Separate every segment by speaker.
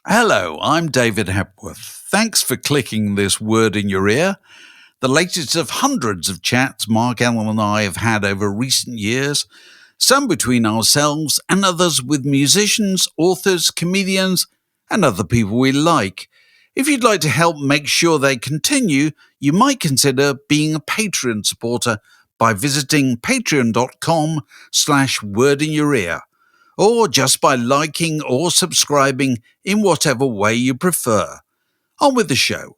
Speaker 1: Hello, I'm David Hepworth. Thanks for clicking this word in your ear, the latest of hundreds of chats Mark Allen and I have had over recent years, some between ourselves and others with musicians, authors, comedians, and other people we like. If you'd like to help make sure they continue, you might consider being a Patreon supporter by visiting patreon.com/wordinyourear, or just by liking or subscribing in whatever way you prefer. On with the show.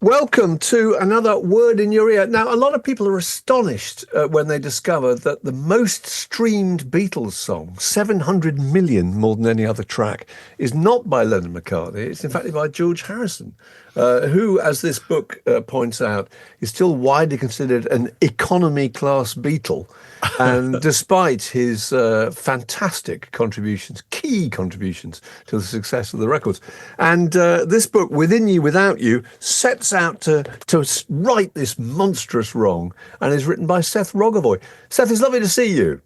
Speaker 2: Welcome to another Word in Your Ear. Now, a lot of people are astonished when they discover that the most streamed Beatles song, 700 million more than any other track, is not by Lennon and McCartney. It's in fact by George Harrison, who, as this book points out, is still widely considered an economy-class Beatle. And despite his fantastic contributions, key contributions to the success of the records. And this book, Within You, Without You, sets out to right this monstrous wrong, and is written by Seth Rogovoy. Seth, it's lovely to see you.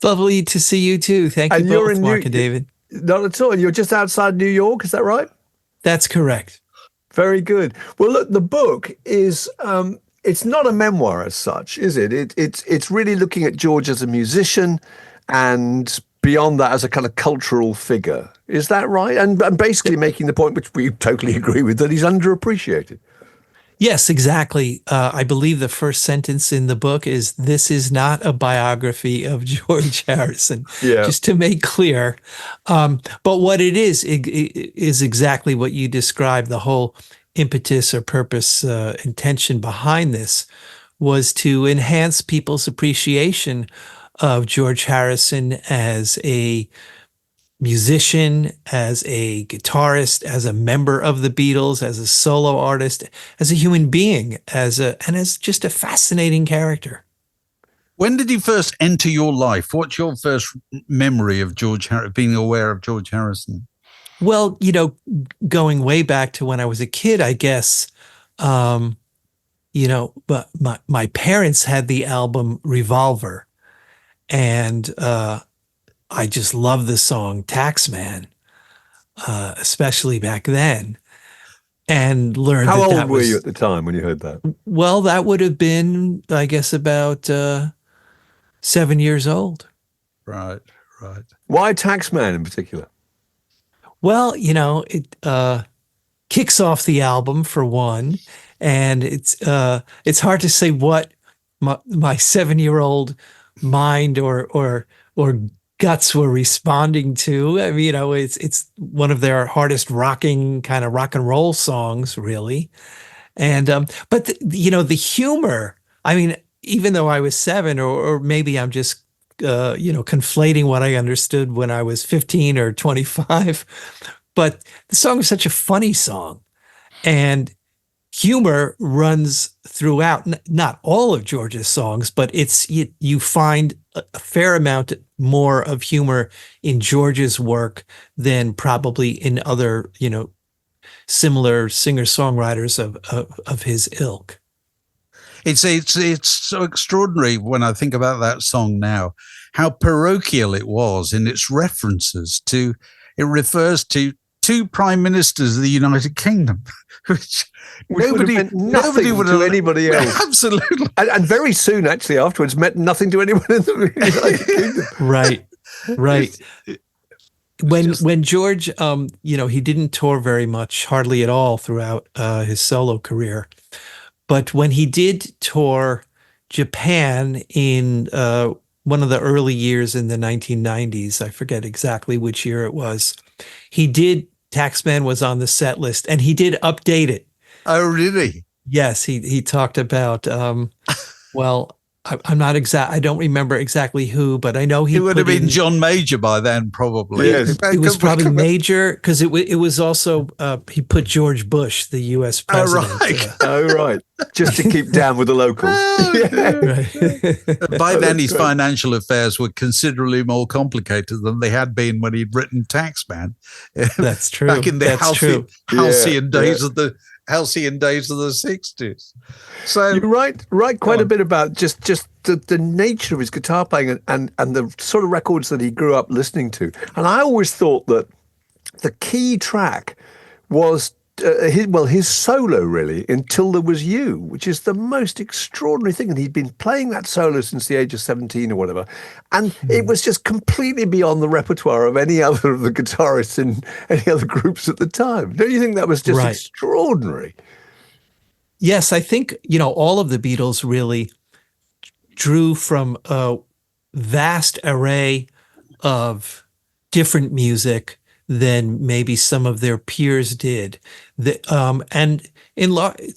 Speaker 3: Lovely to see you too. Thank you both, Mark and David.
Speaker 2: Not at all. You're just outside New York, is that right?
Speaker 3: That's correct.
Speaker 2: Very good. Well, look, the book is... it's not a memoir as such, is it? It's really looking at George as a musician and beyond that as a kind of cultural figure. Is that right? And basically making the point, which we totally agree with, that he's underappreciated.
Speaker 3: Yes, exactly. I believe the first sentence in the book is, "This is not a biography of George Harrison," just to make clear. But what it is exactly what you described. The whole impetus or purpose, intention behind this was to enhance people's appreciation of George Harrison as a musician, as a guitarist, as a member of the Beatles, as a solo artist, as a human being, and as just a fascinating character.
Speaker 1: When did he first enter your life? What's your first memory of being aware of George Harrison?
Speaker 3: Well, going way back to when I was a kid, I guess, but my parents had the album Revolver, and I just loved the song Taxman, especially back then, and learned
Speaker 2: How old were you at the time when you heard that?
Speaker 3: Well, that would have been, I guess, about 7 years old.
Speaker 1: Right.
Speaker 2: Why Taxman in particular?
Speaker 3: Well, it kicks off the album for one, and it's hard to say what my 7-year-old mind or guts were responding to. I mean, it's one of their hardest rocking kind of rock and roll songs, really. And but the humor. I mean, even though I was 7, or maybe I'm just conflating what I understood when I was 15 or 25. But the song is such a funny song, and humor runs throughout. Not all of George's songs, but you find a fair amount more of humor in George's work than probably in other, similar singer-songwriters of his ilk.
Speaker 1: It's so extraordinary when I think about that song now, how parochial it was in its references to. It refers to 2 prime ministers of the United Kingdom, which nobody would
Speaker 2: to anybody else.
Speaker 1: Absolutely,
Speaker 2: and very soon, actually, afterwards, meant nothing to anyone in the United Kingdom.
Speaker 3: Right. When George, he didn't tour very much, hardly at all throughout his solo career. But when he did tour Japan in one of the early years in the 1990s, I forget exactly which year it was, Taxman was on the set list, and he did update it.
Speaker 1: Oh, really?
Speaker 3: Yes, he talked about, I'm not I don't remember exactly who, but I know he
Speaker 1: would have been John Major by then, probably.
Speaker 2: Yes.
Speaker 3: It was probably Major, because it was also, he put George Bush, the U.S. president.
Speaker 2: Oh, right. Just to keep down with the locals.
Speaker 1: Right. By then, his financial affairs were considerably more complicated than they had been when he'd written Taxman.
Speaker 3: That's true.
Speaker 1: Back in the halcyon days of the halcyon days of the 60s. So
Speaker 2: you write quite a bit about just the nature of his guitar playing and the sort of records that he grew up listening to. And I always thought that the key track was his solo, really, in Till There Was You, which is the most extraordinary thing. And he'd been playing that solo since the age of 17 or whatever. And it was just completely beyond the repertoire of any other of the guitarists in any other groups at the time. Don't you think that was just extraordinary?
Speaker 3: Yes, I think, all of the Beatles really drew from a vast array of different music than maybe some of their peers did. And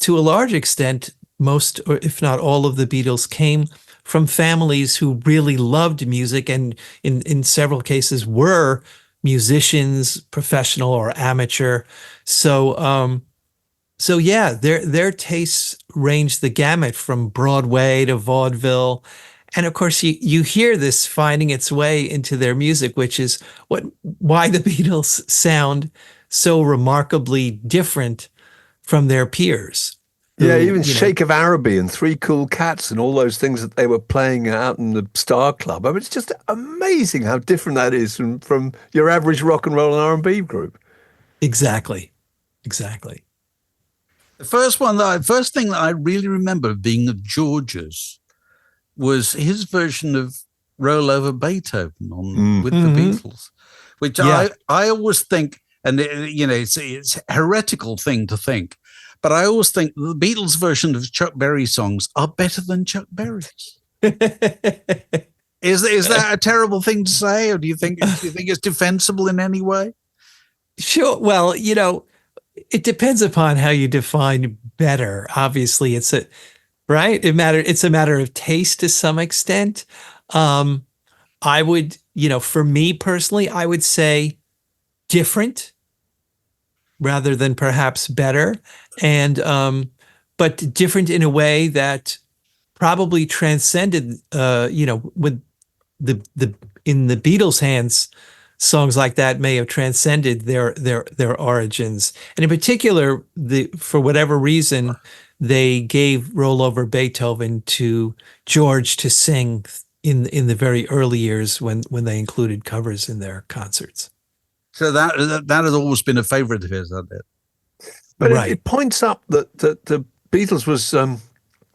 Speaker 3: to a large extent, most, or if not all of the Beatles came from families who really loved music and in several cases were musicians, professional or amateur. So yeah, their tastes ranged the gamut from Broadway to vaudeville. And of course, you hear this finding its way into their music, which is why the Beatles sound so remarkably different from their peers.
Speaker 2: Yeah, even Shake of Araby and Three Cool Cats and all those things that they were playing out in the Star Club. I mean, it's just amazing how different that is from your average rock and roll and R&B group.
Speaker 3: Exactly.
Speaker 1: The first thing that I really remember being of George's was his version of Roll Over Beethoven with the Beatles, which I always think, and it's a heretical thing to think, but I always think the Beatles' version of Chuck Berry songs are better than Chuck Berry's. Is that a terrible thing to say, or do you think it's defensible in any way?
Speaker 3: Sure. Well, it depends upon how you define better. Obviously, it's a matter of taste to some extent. I would, for me personally, I would say different rather than perhaps better. And, but different in a way that probably transcended, with in the Beatles' hands, songs like that may have transcended their origins. And in particular, for whatever reason, they gave Roll Over Beethoven to George to sing in the very early years when they included covers in their concerts.
Speaker 1: So that has always been a favorite of his, hasn't it?
Speaker 2: But it points up that the Beatles was,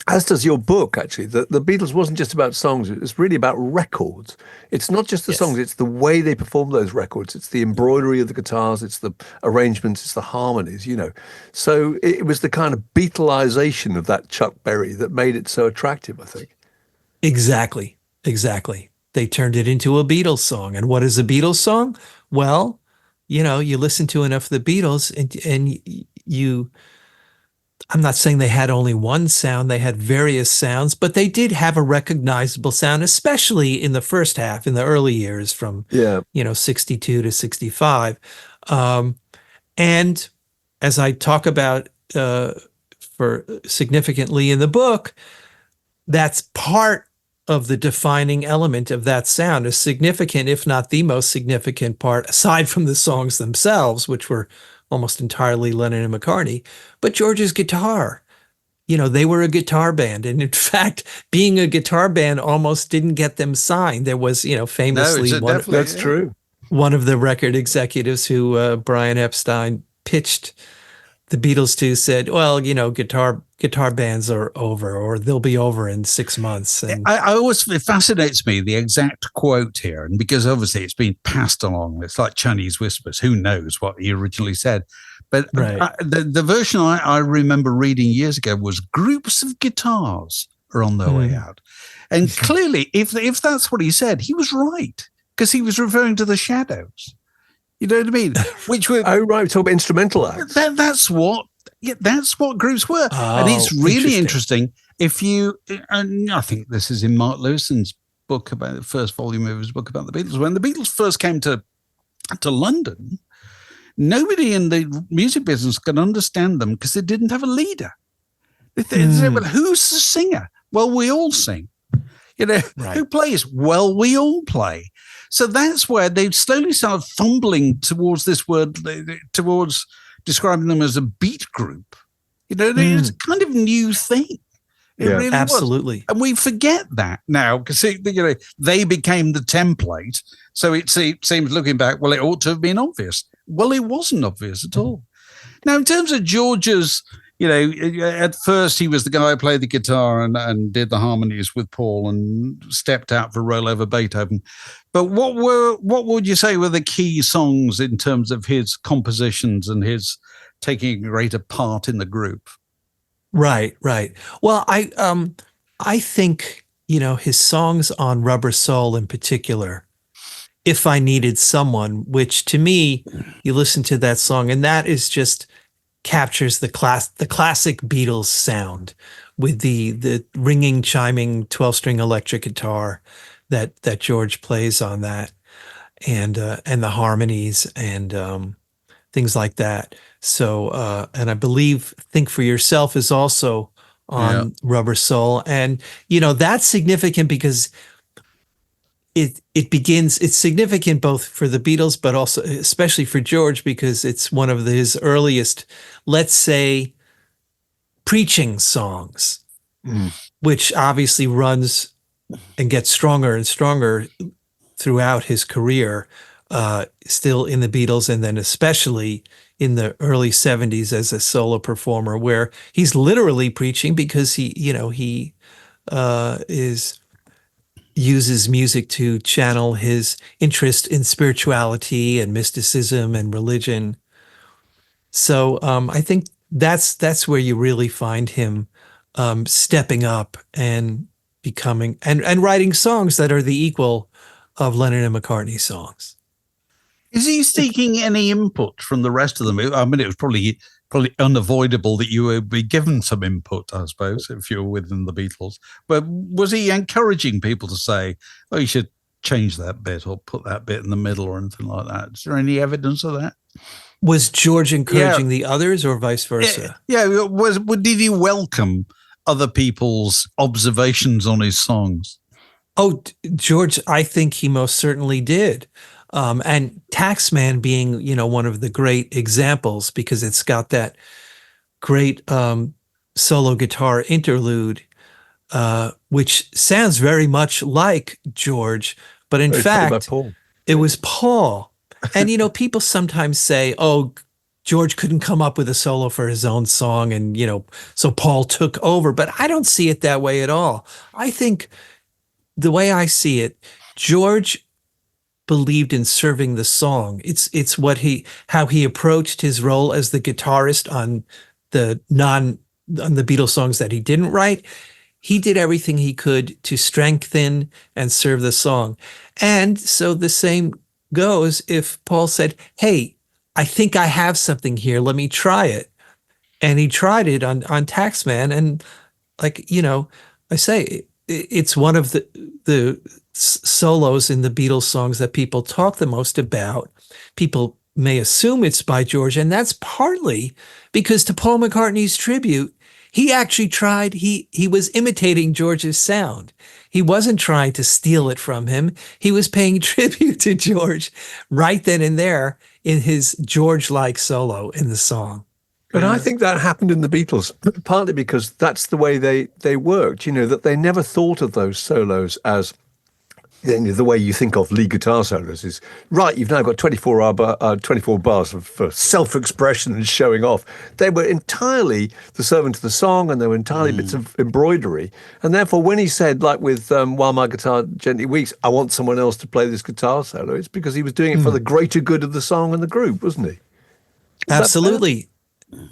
Speaker 2: as does your book, actually, the Beatles wasn't just about songs. It was really about records. It's not just the songs. It's the way they perform those records. It's the embroidery of the guitars. It's the arrangements. It's the harmonies, So it was the kind of Beatleization of that Chuck Berry that made it so attractive, I think. Exactly.
Speaker 3: They turned it into a Beatles song. And what is a Beatles song? Well, you listen to enough of the Beatles and you... I'm not saying they had only one sound. They had various sounds, but they did have a recognizable sound, especially in the first half, in the early years from, 62 to 65. And as I talk about for significantly in the book, that's part of the defining element of that sound, a significant, if not the most significant part, aside from the songs themselves, which were almost entirely Lennon and McCartney, but George's guitar. They were a guitar band. And in fact, being a guitar band almost didn't get them signed. There was, famously
Speaker 2: that's true.
Speaker 3: One of the record executives who Brian Epstein pitched the Beatles to said, well, guitar bands are over, or they'll be over in 6 months. And
Speaker 1: it fascinates me, the exact quote here. And because obviously it's been passed along, it's like Chinese whispers. Who knows what he originally said? But the version I remember reading years ago was groups of guitars are on their way out. And clearly, if that's what he said, he was right, because he was referring to the Shadows. You know what I mean? Which were
Speaker 2: we're talking about instrumental acts.
Speaker 1: That's what groups were, and it's really interesting. And I think this is in Mark Lewison's book about the first volume of his book about the Beatles. When the Beatles first came to London, nobody in the music business could understand them because they didn't have a leader. They said, "Well, who's the singer?" Well, we all sing. Who plays? Well, we all play. So that's where they slowly started fumbling towards this word, towards describing them as a beat group, It's a kind of new thing. It really
Speaker 3: absolutely
Speaker 1: was. And we forget that now because they became the template. So it seems looking back, well, it ought to have been obvious. Well, it wasn't obvious at all. Now, in terms of George's, at first he was the guy who played the guitar and did the harmonies with Paul and stepped out for a role over Beethoven. But what would you say were the key songs in terms of his compositions and his taking a greater part in the group?
Speaker 3: Right. Well, I think, his songs on Rubber Soul in particular, If I Needed Someone, which to me, you listen to that song and that is just captures the classic Beatles sound with the ringing, chiming 12-string electric guitar that George plays on that and the harmonies and things like that. So, and I believe Think for Yourself is also on Rubber Soul. And, that's significant because it's significant both for the Beatles, but also especially for George, because it's one of his earliest, let's say, preaching songs, which obviously runs and gets stronger and stronger throughout his career, still in the Beatles, and then especially in the early 70s as a solo performer, where he's literally preaching because he uses music to channel his interest in spirituality and mysticism and religion. So I think that's where you really find him stepping up and becoming and writing songs that are the equal of Lennon and McCartney songs.
Speaker 1: Is he seeking any input from the rest of them? I mean, it was probably unavoidable that you would be given some input, I suppose, if you were within the Beatles. But was he encouraging people to say, oh, you should change that bit or put that bit in the middle or anything like that? Is there any evidence of that?
Speaker 3: Was George encouraging the others or vice versa?
Speaker 1: Did he welcome other people's observations on his songs?
Speaker 3: Oh, George, I think he most certainly did. And Taxman being, one of the great examples because it's got that great solo guitar interlude, which sounds very much like George, but in fact, it was Paul. And, people sometimes say, oh, George couldn't come up with a solo for his own song and, so Paul took over. But I don't see it that way at all. I think the way I see it, George believed in serving the song. It's how he approached his role as the guitarist on the Beatles songs that he didn't write. He did everything he could to strengthen and serve the song. And so the same goes if Paul said, hey, I think I have something here. Let me try it. And he tried it on Taxman. And I say, it's one of the solos in the Beatles songs that people talk the most about. People may assume it's by George, and that's partly because to Paul McCartney's tribute, he actually tried, he was imitating George's sound. He wasn't trying to steal it from him. He was paying tribute to George right then and there in his George-like solo in the song.
Speaker 2: But I think that happened in the Beatles, partly because that's the way they worked, that they never thought of those solos as the way you think of lead guitar solos is, right, you've now got 24 bars for self-expression and showing off. They were entirely the servant of the song, and they were entirely bits of embroidery. And therefore, when he said, like with While My Guitar Gently Weeps, I want someone else to play this guitar solo, it's because he was doing it for the greater good of the song and the group, wasn't he?
Speaker 3: Absolutely.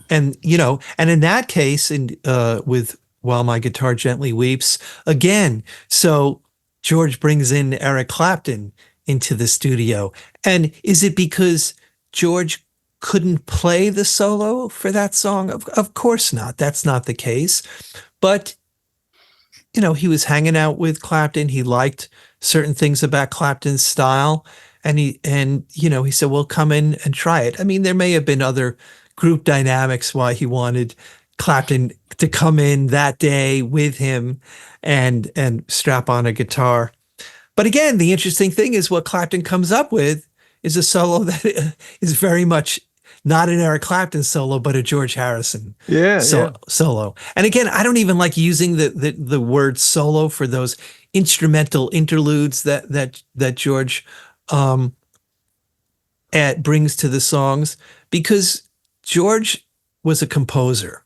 Speaker 3: And, and in that case, with While My Guitar Gently Weeps, again, so George brings in Eric Clapton into the studio. And is it because George couldn't play the solo for that song? Of course not. That's not the case. But, he was hanging out with Clapton. He liked certain things about Clapton's style. And he said, well, come in and try it. I mean, there may have been other group dynamics why he wanted Clapton to come in that day with him and strap on a guitar. But again, the interesting thing is what Clapton comes up with is a solo that is very much not an Eric Clapton solo, but a George Harrison
Speaker 2: Yeah,
Speaker 3: solo. And again, I don't even like using the word solo for those instrumental interludes that George brings to the songs, because George was a composer.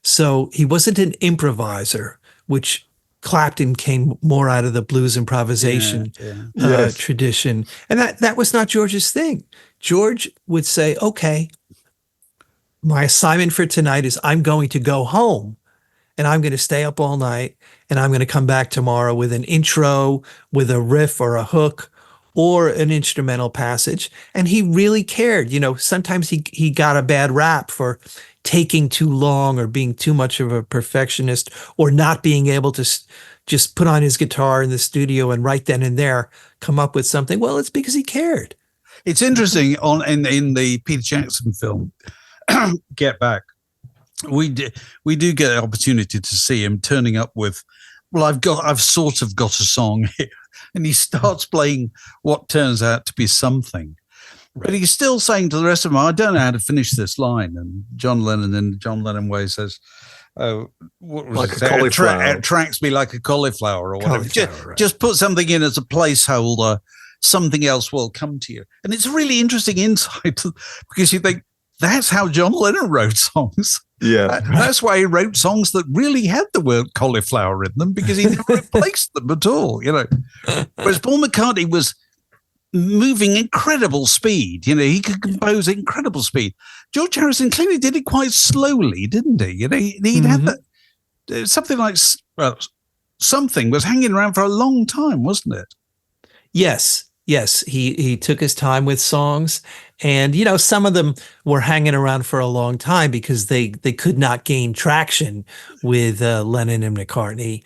Speaker 3: So he wasn't an improviser, which Clapton came more out of the blues improvisation tradition. And that was not George's thing. George would say, okay, my assignment for tonight is I'm going to go home and I'm going to stay up all night and I'm going to come back tomorrow with an intro, with a riff or a hook or an instrumental passage. And he really cared. Sometimes he got a bad rap for taking too long or being too much of a perfectionist or not being able to just put on his guitar in the studio and right then and there come up with something. Well, it's because he cared.
Speaker 1: It's interesting in the Peter Jackson film, Get Back, we do get an opportunity to see him turning up with, well, I've sort of got a song here. And he starts playing what turns out to be something. Right. But he's still saying to the rest of them, I don't know how to finish this line. And John Lennon, in the John Lennon way, says, what was
Speaker 2: like it? A cauliflower.
Speaker 1: It attracts me like a cauliflower or whatever.
Speaker 2: Right.
Speaker 1: Just put something in as a placeholder. Something else will come to you. And it's a really interesting insight because you think that's how John Lennon wrote songs.
Speaker 2: Yeah.
Speaker 1: That's why he wrote songs that really had the word cauliflower in them, because he never replaced them at all, Whereas Paul McCartney was moving incredible speed. He could compose at incredible speed. George Harrison clearly did it quite slowly, didn't he? He'd had that, something like, something was hanging around for a long time, wasn't it?
Speaker 3: Yes. He took his time with songs, and some of them were hanging around for a long time because they could not gain traction with Lennon and McCartney.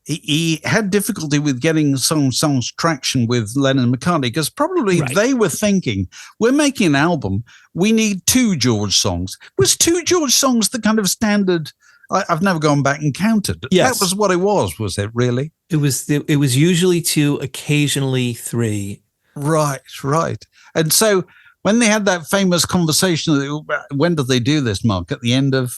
Speaker 1: He had difficulty with getting some songs traction with Lennon and McCartney because probably they were thinking, we're making an album, we need 2 George songs. Was 2 George songs the kind of standard? I've never gone back and counted.
Speaker 3: Yes.
Speaker 1: That was what it was it really?
Speaker 3: It was usually 2, occasionally 3.
Speaker 1: Right. And so when they had that famous conversation, when did they do this, Mark? At the end of...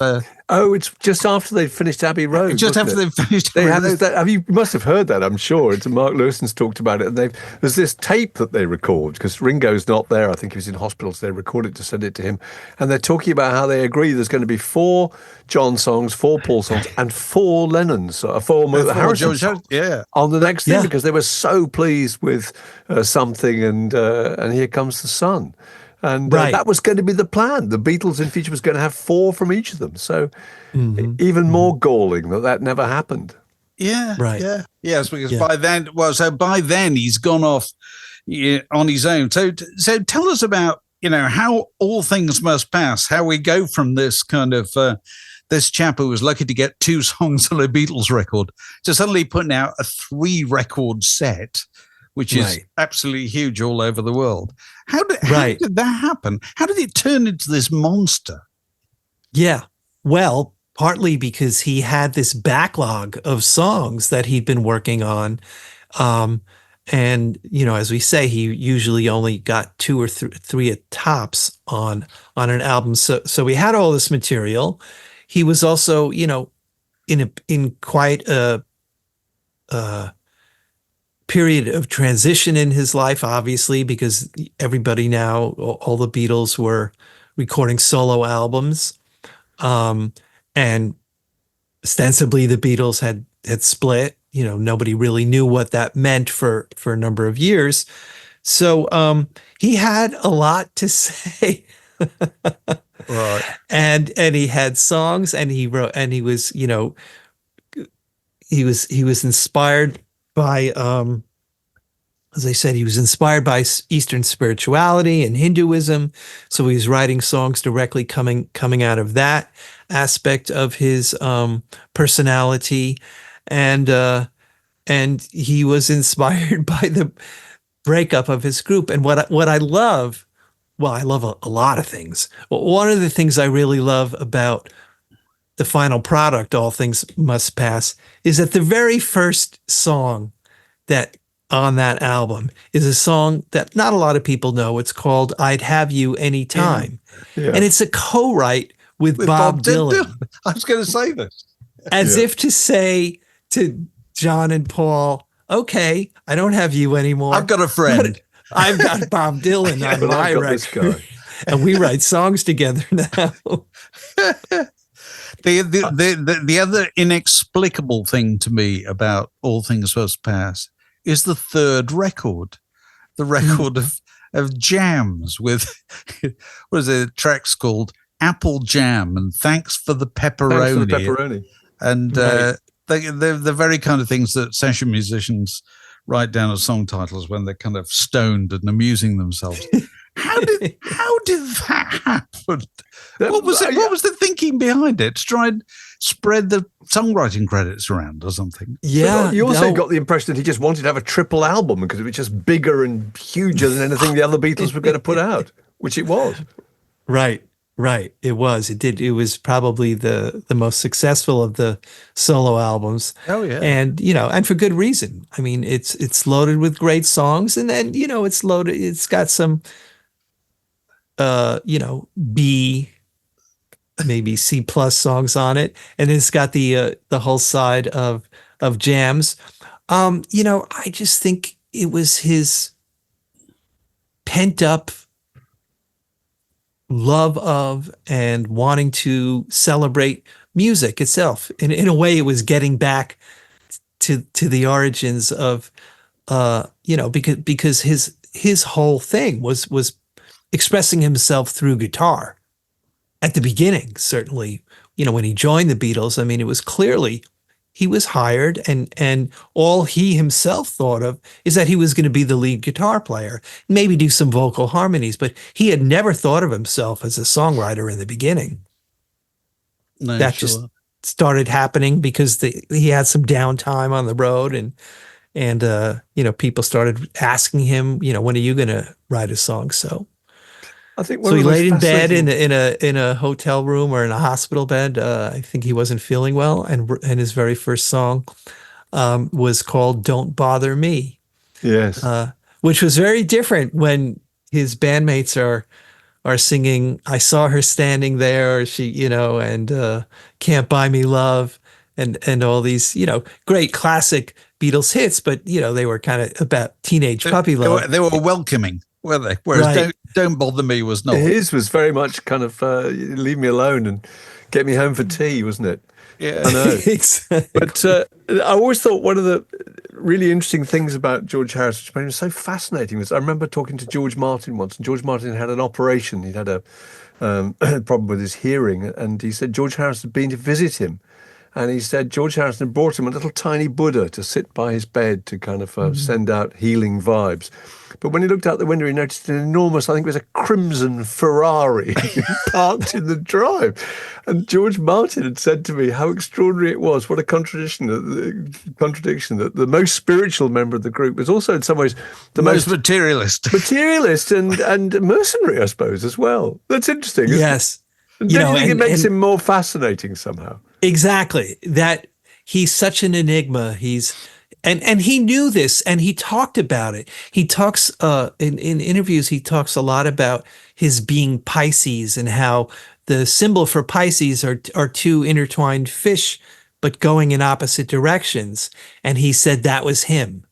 Speaker 2: it's just after they finished Abbey Road.
Speaker 1: Just after they finished Abbey Road.
Speaker 2: You must have heard that, I'm sure. Mark Lewison's talked about it. And there's this tape that they record, because Ringo's not there. I think he was in hospital, so they record it to send it to him. And they're talking about how they agree there's going to be 4 John songs, 4 Paul songs, and 4 Lennons, 4 Harrison songs on the next thing, because they were so pleased with Something and Here Comes the Sun. And that was going to be the plan. The Beatles in future was going to have 4 from each of them. So even more galling that never happened.
Speaker 1: Yeah.
Speaker 3: Right.
Speaker 1: Yeah. Yes, because by then he's gone off on his own. So tell us about, how All Things Must Pass, how we go from this kind of, this chap who was lucky to get 2 songs on a Beatles record to suddenly putting out a 3-record set, which is absolutely huge all over the world. How did that happen? How did it turn into this monster?
Speaker 3: Yeah, well, partly because he had this backlog of songs that he'd been working on. And, as we say, he usually only got 2 or 3 at tops on an album. So we had all this material. He was also, in quite a period of transition in his life, obviously, because everybody now, all the Beatles were recording solo albums. And ostensibly the Beatles had split. Nobody really knew what that meant for a number of years. So he had a lot to say.
Speaker 1: Right.
Speaker 3: And he had songs, and he wrote, and he was, he was inspired by, as I said, he was inspired by Eastern spirituality and Hinduism. So he was writing songs directly coming out of that aspect of his personality. And he was inspired by the breakup of his group. And what I love, well, I love a lot of things. One of the things I really love about the final product, All Things Must Pass, is that the very first song that on that album is a song that not a lot of people know. It's called I'd Have You Anytime.
Speaker 2: Yeah.
Speaker 3: And it's a co-write with Bob Dylan.
Speaker 1: I was going to say this.
Speaker 3: As if to say to John and Paul, okay, I don't have you anymore.
Speaker 1: I've got a friend.
Speaker 3: I've got Bob Dylan on my record. And we write songs together now.
Speaker 1: The other inexplicable thing to me about All Things Must Pass is the third record, the record of jams with, what is it, tracks called Apple Jam and Thanks for the Pepperoni.
Speaker 2: Thanks for the Pepperoni.
Speaker 1: And
Speaker 3: Right.
Speaker 1: they're the very kind of things that session musicians write down as song titles when they're kind of stoned and amusing themselves. How did that happen? What was it? What was the thinking behind it? To try and spread the songwriting credits around or something?
Speaker 3: Yeah.
Speaker 2: You also got the impression that he just wanted to have a triple album because it was just bigger and huger than anything the other Beatles were going to put out, which it was.
Speaker 3: Right. It was. It did. It was probably the most successful of the solo albums.
Speaker 1: Oh yeah.
Speaker 3: And and for good reason. I mean, it's loaded with great songs, and then it's loaded. It's got some B, maybe C plus songs on it, and it's got the whole side of jams. I just think it was his pent up love of and wanting to celebrate music itself. In a way, it was getting back to the origins of because his whole thing was expressing himself through guitar at the beginning. Certainly, when he joined the Beatles, I mean, it was clearly he was hired, and all he himself thought of is that he was going to be the lead guitar player, maybe do some vocal harmonies, but he had never thought of himself as a songwriter in the beginning.
Speaker 1: No,
Speaker 3: That
Speaker 1: sure.
Speaker 3: just started happening because he had some downtime on the road, and people started asking him, when are you going to write a song? So
Speaker 2: I think
Speaker 3: he laid in bed in a hotel room or in a hospital bed. I think he wasn't feeling well, and his very first song was called "Don't Bother Me."
Speaker 2: Yes.
Speaker 3: Which was very different when his bandmates are singing "I Saw Her Standing There," or she, and "Can't Buy Me Love," and all these, great classic Beatles hits, but they were kind of about teenage puppy love.
Speaker 1: They were welcoming, weren't they? Whereas
Speaker 3: Right.
Speaker 1: Don't Bother Me was not.
Speaker 2: His was very much kind of leave me alone and get me home for tea, wasn't it?
Speaker 1: Yeah.
Speaker 2: I know.
Speaker 3: Exactly.
Speaker 2: But I always thought one of the really interesting things about George Harrison, which made him so fascinating, was I remember talking to George Martin once, and George Martin had an operation. He'd had a problem with his hearing, and he said George Harrison had been to visit him. And he said George Harrison had brought him a little tiny Buddha to sit by his bed to kind of send out healing vibes. But when he looked out the window, he noticed an enormous, I think it was a crimson Ferrari parked in the drive. And George Martin had said to me how extraordinary it was, what a contradiction that the most spiritual member of the group was also in some ways the most
Speaker 1: materialist
Speaker 2: and mercenary, I suppose, as well. That's interesting. Isn't
Speaker 3: Yes.
Speaker 2: it? And don't you think it makes him more fascinating somehow?
Speaker 3: Exactly. That he's such an enigma. And he knew this, and he talked about it. He talks in interviews. He talks a lot about his being Pisces and how the symbol for Pisces are two intertwined fish, but going in opposite directions. And he said that was him.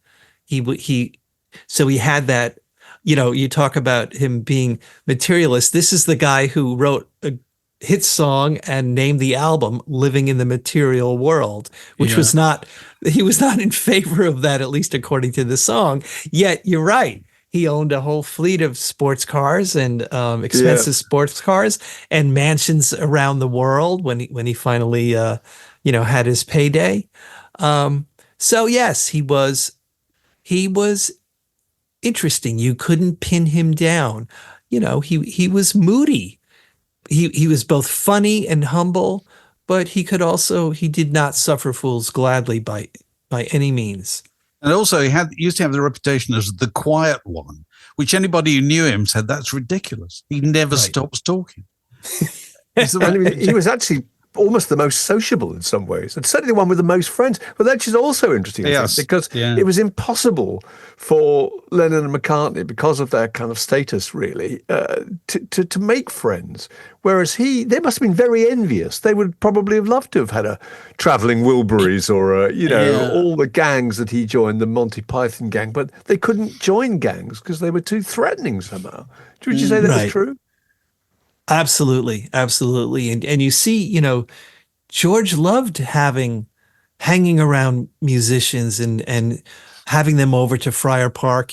Speaker 3: So he had that. You talk about him being materialist. This is the guy who wrote a hit song and named the album "Living in the Material World," which he was not in favor of that, at least according to the song. Yet you're right. He owned a whole fleet of sports cars and expensive sports cars and mansions around the world when he finally had his payday. So yes, he was interesting. You couldn't pin him down. He was moody. He was both funny and humble, but he did not suffer fools gladly by any means.
Speaker 1: And also he used to have the reputation as the quiet one, which anybody who knew him said that's ridiculous. He never stops talking.
Speaker 2: He was actually almost the most sociable in some ways, and certainly the one with the most friends. But that is also interesting, I think, because it was impossible for Lennon and McCartney, because of their kind of status, really, to make friends. Whereas they must have been very envious. They would probably have loved to have had a travelling Wilburys or, all the gangs that he joined, the Monty Python gang, but they couldn't join gangs because they were too threatening somehow. Would you say that was true?
Speaker 3: Absolutely, absolutely. And you see, George loved hanging around musicians and having them over to Friar Park.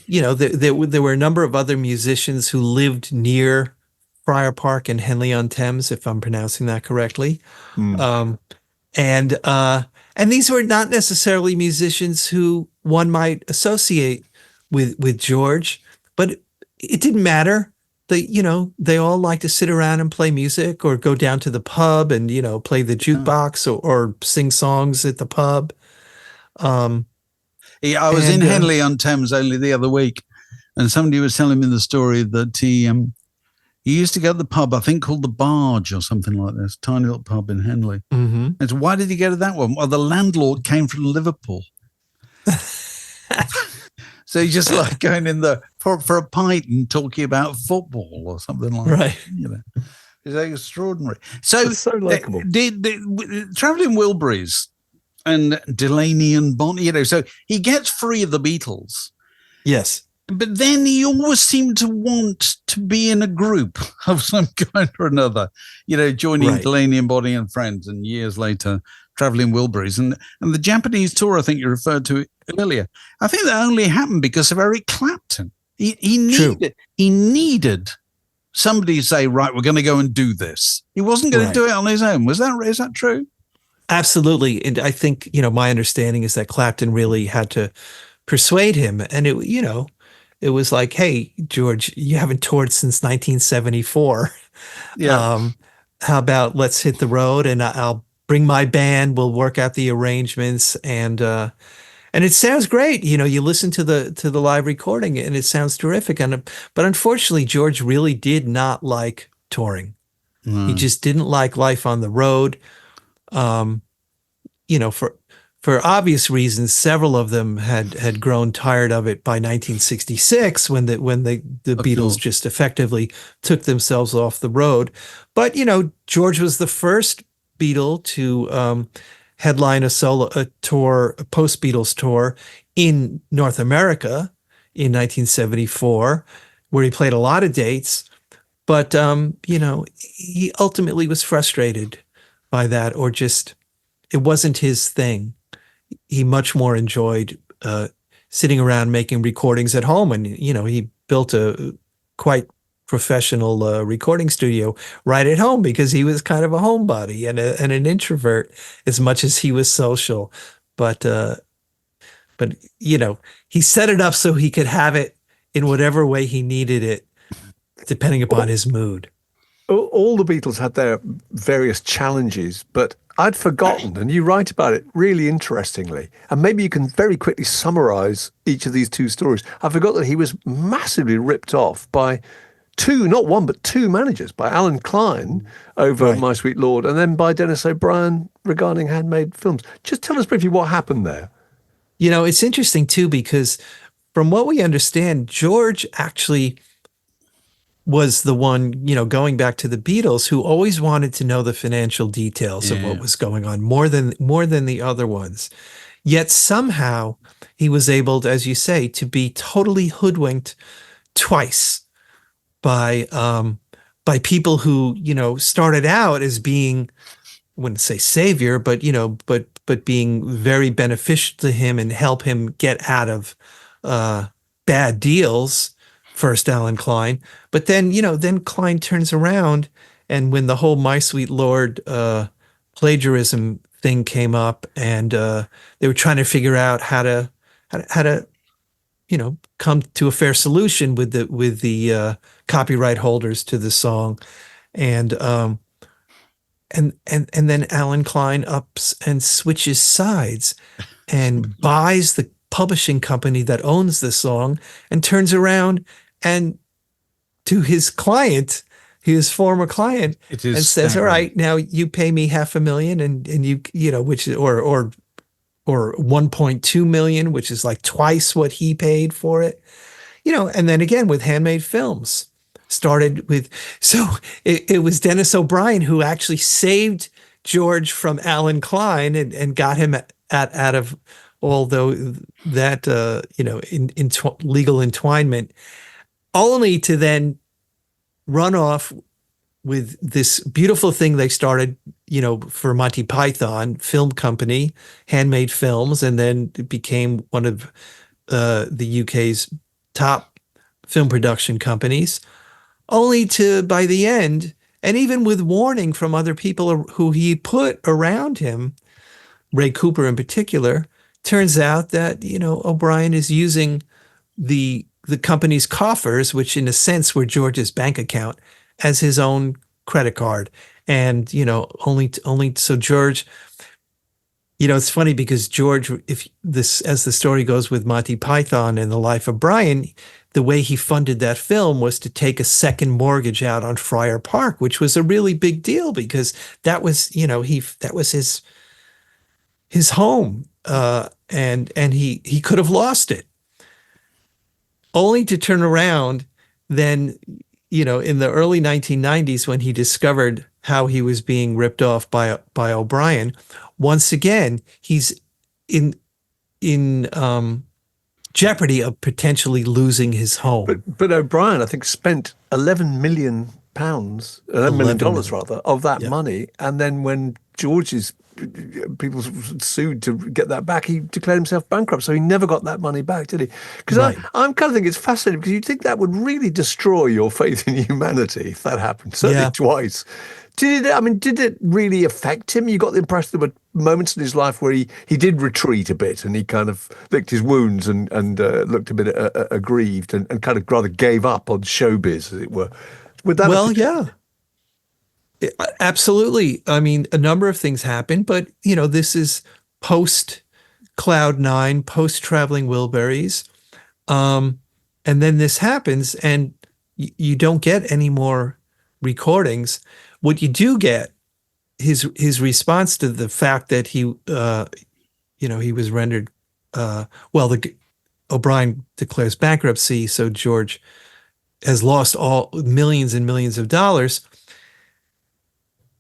Speaker 3: There were a number of other musicians who lived near Friar Park in Henley-on-Thames, if I'm pronouncing that correctly. And these were not necessarily musicians who one might associate with George, but it didn't matter. They all like to sit around and play music or go down to the pub and, play the jukebox or sing songs at the pub.
Speaker 1: I was in Henley-on-Thames only the other week, and somebody was telling me the story that he used to go to the pub, I think called the Barge or something like this, tiny little pub in Henley.
Speaker 3: Mm-hmm.
Speaker 1: And so why did he go to that one? Well, the landlord came from Liverpool. So you just like going in there for a pint and talking about football or something like that. It's extraordinary. So
Speaker 2: it's so likable.
Speaker 1: Travelling Wilburys and Delaney and Bonnie, so he gets free of the Beatles.
Speaker 3: Yes.
Speaker 1: But then he always seemed to want to be in a group of some kind or another, joining Delaney and Bonnie and Friends, and years later, Travelling Wilburys. And the Japanese tour, I think you referred to earlier, I think that only happened because of Eric Clapton. He needed somebody to say, right, we're going to go and do this. He wasn't going to do it on his own. Is that true?
Speaker 3: Absolutely. And I think, my understanding is that Clapton really had to persuade him. And it was like, hey, George, you haven't toured since 1974.
Speaker 1: Yeah.
Speaker 3: How about let's hit the road and I'll bring my band. We'll work out the arrangements, and it sounds great. You listen to the live recording, and it sounds terrific. But unfortunately, George really did not like touring. He just didn't like life on the road. For obvious reasons, several of them had grown tired of it by 1966 when the Beatles just effectively took themselves off the road. But George was the first Beatle to headline a post-Beatles tour in North America in 1974, where he played a lot of dates. But he ultimately was frustrated by that, or just it wasn't his thing. He much more enjoyed sitting around making recordings at home. And, he built a quite professional recording studio right at home because he was kind of a homebody and an introvert as much as he was social. But he set it up so he could have it in whatever way he needed it, depending upon his mood.
Speaker 2: All the Beatles had their various challenges, but I'd forgotten, and you write about it really interestingly, and maybe you can very quickly summarize each of these two stories. I forgot that he was massively ripped off by not one, but two managers, by Alan Klein over My Sweet Lord, and then by Denis O'Brien regarding Handmade Films. Just tell us briefly what happened there.
Speaker 3: It's interesting too, because from what we understand, George actually was the one, going back to the Beatles, who always wanted to know the financial details of what was going on more than the other ones. Yet somehow he was able, as you say, to be totally hoodwinked twice by people who, started out as being, I wouldn't say savior, but being very beneficial to him and help him get out of bad deals. First Alan Klein, but then Klein turns around, and when the whole My Sweet Lord plagiarism thing came up, and they were trying to figure out how to come to a fair solution with the copyright holders to the song, and then Alan Klein ups and switches sides and buys the publishing company that owns the song and turns around and to his client his former client
Speaker 1: It is
Speaker 3: and says, all
Speaker 1: staggering.
Speaker 3: right, now you pay me $500,000 and you know, which is, or 1.2 million, which is like twice what he paid for it, you know. And then again with Handmade Films started with, so it was Dennis O'Brien who actually saved George from Alan Klein and got him out of although that, you know, in legal entwinement, only to then run off with this beautiful thing they started, you know, for Monty Python film company, Handmade Films, and then it became one of the UK's top film production companies, only to, by the end, and even with warning from other people who he put around him, Ray Cooper in particular, turns out that, you know, O'Brien is using the company's coffers, which in a sense were George's bank account, as his own credit card. And, you know, only so George, you know, it's funny because George, if this, as the story goes with Monty Python and the Life of Brian, the way he funded that film was to take a second mortgage out on Friar Park, which was a really big deal because that was, you know, that was his home. And he could have lost it, only to turn around then, you know, in the early 1990s when he discovered how he was being ripped off by O'Brien. Once again, he's in jeopardy of potentially losing his home.
Speaker 2: But O'Brien, I think, spent £11 million, $11 million rather, of that money. And then when George's people sued to get that back, he declared himself bankrupt. So he never got that money back, did he? Because I'm kind of thinking it's fascinating because you'd think that would really destroy your faith in humanity if that happened, certainly twice. Did it really affect him? You got the impression there were moments in his life where he did retreat a bit and he kind of licked his wounds and looked a bit aggrieved and kind of rather gave up on showbiz, as it were. Would that
Speaker 3: yeah. Absolutely. I mean, a number of things happened, but, you know, this is post Cloud Nine, post Traveling Wilburys. And then this happens and you don't get any more recordings. What you do get, his response to the fact that he, you know, he was rendered, O'Brien declares bankruptcy. So George has lost all millions and millions of dollars.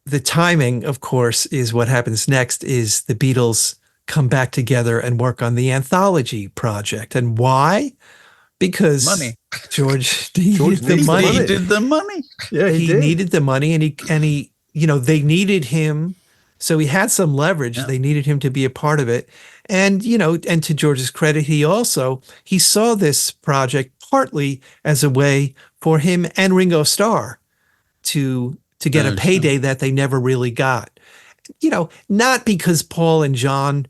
Speaker 3: The timing, of course, is what happens next is the Beatles come back together and work on the anthology project. And why? Because
Speaker 1: money.
Speaker 3: George needed the money.
Speaker 1: He needed the money.
Speaker 2: Yeah,
Speaker 3: he needed the money, and he, you know, they needed him. So he had some leverage. Yeah. They needed him to be a part of it. And, you know, and to George's credit, he saw this project partly as a way for him and Ringo Starr to get a payday that they never really got. You know, not because Paul and John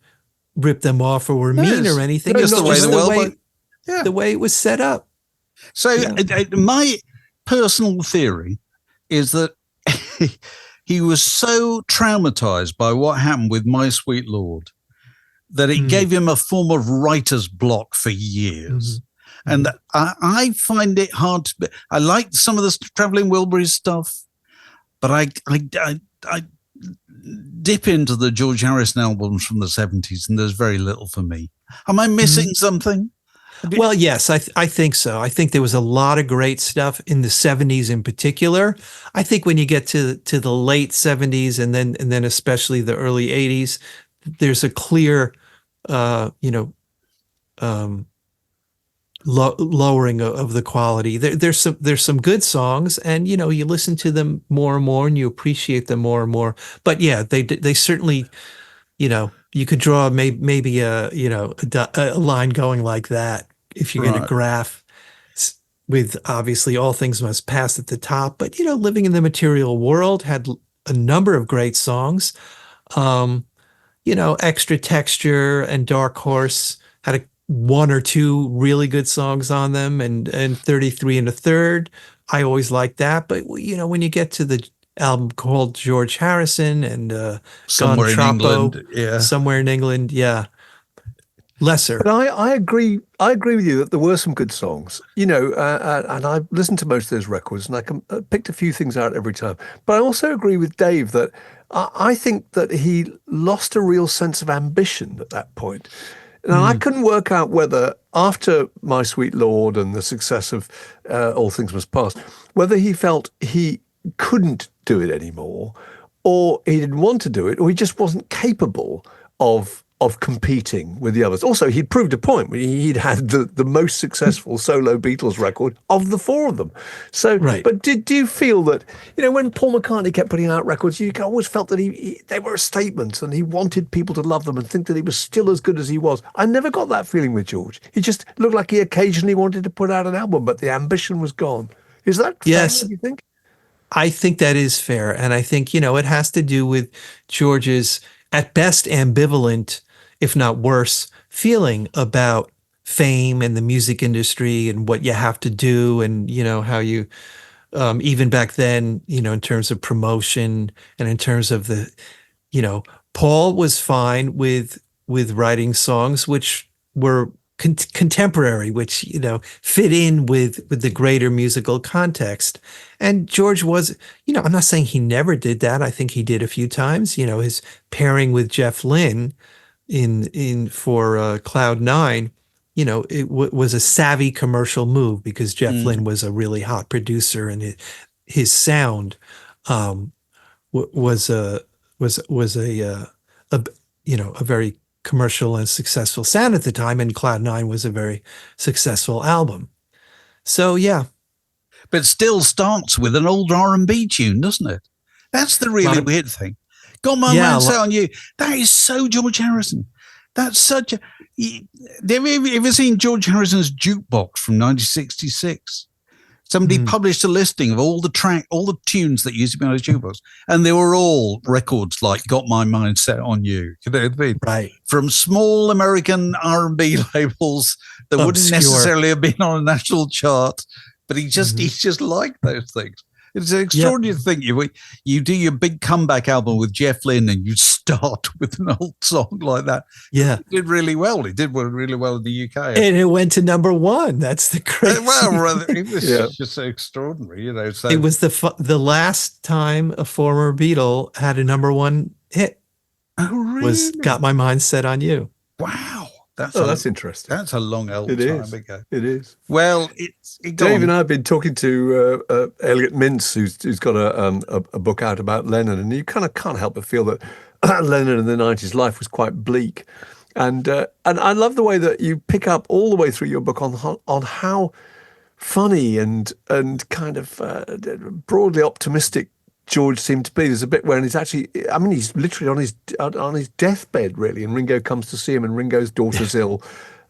Speaker 3: ripped them off or were mean or anything.
Speaker 1: Just
Speaker 3: the way it was set up.
Speaker 1: So my personal theory is that he was so traumatized by what happened with My Sweet Lord that it gave him a form of writer's block for years. And I find it hard to. I like some of the Traveling Wilburys stuff, but I dip into the George Harrison albums from the 70s, and there's very little for me. Am I missing something?
Speaker 3: Well, yes, I think so. I think there was a lot of great stuff in the 70s in particular. I think when you get to the late 70s and then especially the early 80s, there's a clear, lowering of the quality. There's some good songs, and you know, you listen to them more and more, and you appreciate them more and more. But yeah, they certainly, you know, you could draw maybe a line going like that if you're going to graph with obviously all things must pass at the top. But you know, Living in the Material World had a number of great songs. You know, Extra Texture and Dark Horse had one or two really good songs on them, and 33 1/3. I always liked that. But you know, when you get to the album called George Harrison and
Speaker 1: Somewhere in England,
Speaker 3: Somewhere in England, yeah. lesser.
Speaker 2: But I agree. I agree with you that there were some good songs, and I listened to most of those records, and I picked a few things out every time. But I also agree with Dave that I think that he lost a real sense of ambition at that point. Now, I couldn't work out whether after My Sweet Lord and the success of All Things Must Pass, whether he felt he couldn't do it anymore, or he didn't want to do it, or he just wasn't capable of competing with the others. Also, he'd proved a point. He'd had the most successful solo Beatles record of the four of them. So,
Speaker 3: Right.
Speaker 2: But do you feel that, when Paul McCartney kept putting out records, you always felt that they were a statement and he wanted people to love them and think that he was still as good as he was. I never got that feeling with George. He just looked like he occasionally wanted to put out an album, but the ambition was gone. Is that fair,
Speaker 3: Yes.
Speaker 2: do you think?
Speaker 3: I think that is fair. And I think, it has to do with George's, at best, ambivalent, if not worse, feeling about fame and the music industry and what you have to do, and how you even back then, in terms of promotion and in terms of Paul was fine with writing songs which were contemporary, which fit in with the greater musical context. And George was, I'm not saying he never did that. I think he did a few times. His pairing with Jeff Lynne for Cloud Nine, it was a savvy commercial move because Jeff Lynne was a really hot producer, and his sound was a very commercial and successful sound at the time, and Cloud Nine was a very successful album. So yeah,
Speaker 1: but still starts with an old R&B tune, doesn't it? That's the really weird thing. Got My Mind Set on You. That is so George Harrison. That's such a... Have you ever seen George Harrison's jukebox from 1966? Somebody published a listing of all the tunes that used to be on his jukebox, and they were all records like Got My Mind Set on You. You know what I mean?
Speaker 3: Right.
Speaker 1: From small American R&B labels that wouldn't necessarily have been on a national chart, but he just liked those things. It's an extraordinary thing. You do your big comeback album with Jeff Lynne and you start with an old song like that.
Speaker 3: Yeah.
Speaker 1: He did really well. He did really well in the UK.
Speaker 3: And it went to number one. That's the crazy
Speaker 1: it was just so extraordinary, So.
Speaker 3: It was the last time a former Beatle had a number one hit.
Speaker 1: Oh, really?
Speaker 3: Was Got My Mind Set on You.
Speaker 2: Wow. That's interesting.
Speaker 1: That's a long old time ago.
Speaker 2: It is.
Speaker 1: Well,
Speaker 2: Dave and I have been talking to Elliot Mintz, who's got a book out about Lennon, and you kind of can't help but feel that Lennon in the 90s life was quite bleak. And I love the way that you pick up all the way through your book on how funny and kind of broadly optimistic George seemed to be. There's a bit where he's literally on his deathbed, really, and Ringo comes to see him, and Ringo's daughter's ill,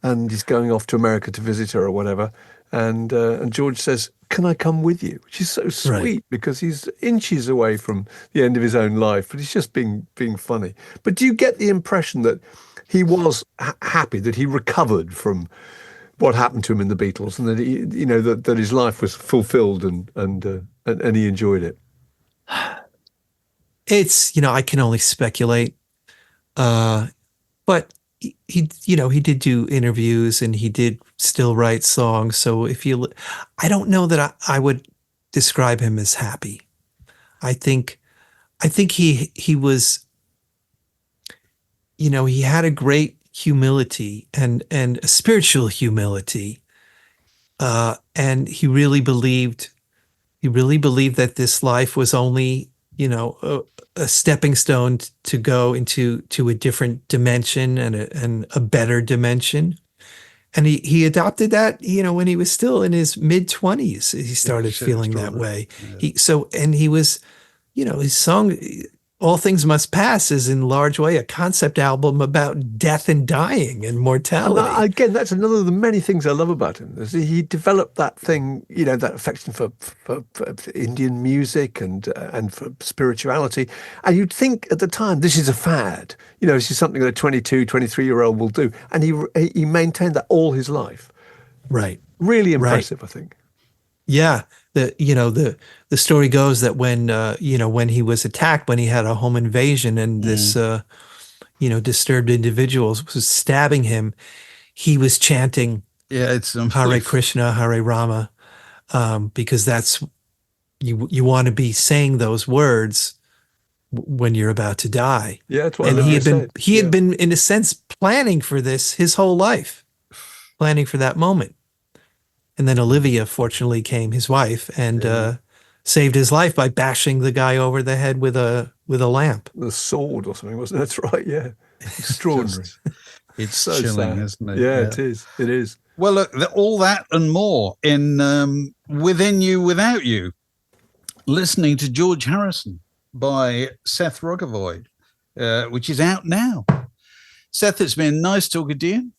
Speaker 2: and he's going off to America to visit her or whatever, and George says, "Can I come with you?" Which is so sweet because he's inches away from the end of his own life, but he's just being funny. But do you get the impression that he was happy, that he recovered from what happened to him in the Beatles, and that he, that his life was fulfilled and he enjoyed it?
Speaker 3: It's, I can only speculate. But he did do interviews and he did still write songs. So I don't know that I would describe him as happy. I think he was, he had a great humility and a spiritual humility. And he really believed that this life was only, a stepping stone to go into a different dimension and a better dimension. And he adopted that, when he was still in his mid-20s, he started feeling that way.
Speaker 1: Yeah.
Speaker 3: He was, his song, All Things Must Pass, is in large way a concept album about death and dying and mortality.
Speaker 2: And again, that's another of the many things I love about him. He developed that thing, that affection for Indian music and for spirituality. And you'd think at the time, this is a fad. This is something that a 22, 23-year-old will do. And he maintained that all his life.
Speaker 3: Right.
Speaker 2: Really impressive, I think.
Speaker 3: Yeah. The story goes that when he was attacked, when he had a home invasion and this, disturbed individuals was stabbing him, he was chanting
Speaker 1: it's
Speaker 3: Hare Krishna, Hare Rama, because that's you want to be saying those words when you're about to die.
Speaker 2: Yeah, that's what
Speaker 3: and he had
Speaker 2: said.
Speaker 3: been in a sense planning for this his whole life, planning for that moment. And then Olivia, fortunately, came, his wife, and saved his life by bashing the guy over the head with a lamp.
Speaker 2: The sword or something, wasn't it? That's right, yeah. Extraordinary.
Speaker 1: It's
Speaker 2: so
Speaker 1: chilling,
Speaker 2: sad.
Speaker 1: isn't it?
Speaker 2: Yeah, it is. It is.
Speaker 1: Well, look, all that and more in Within You, Without You, listening to George Harrison by Seth Rogovoy, which is out now. Seth, it's been nice talking to you.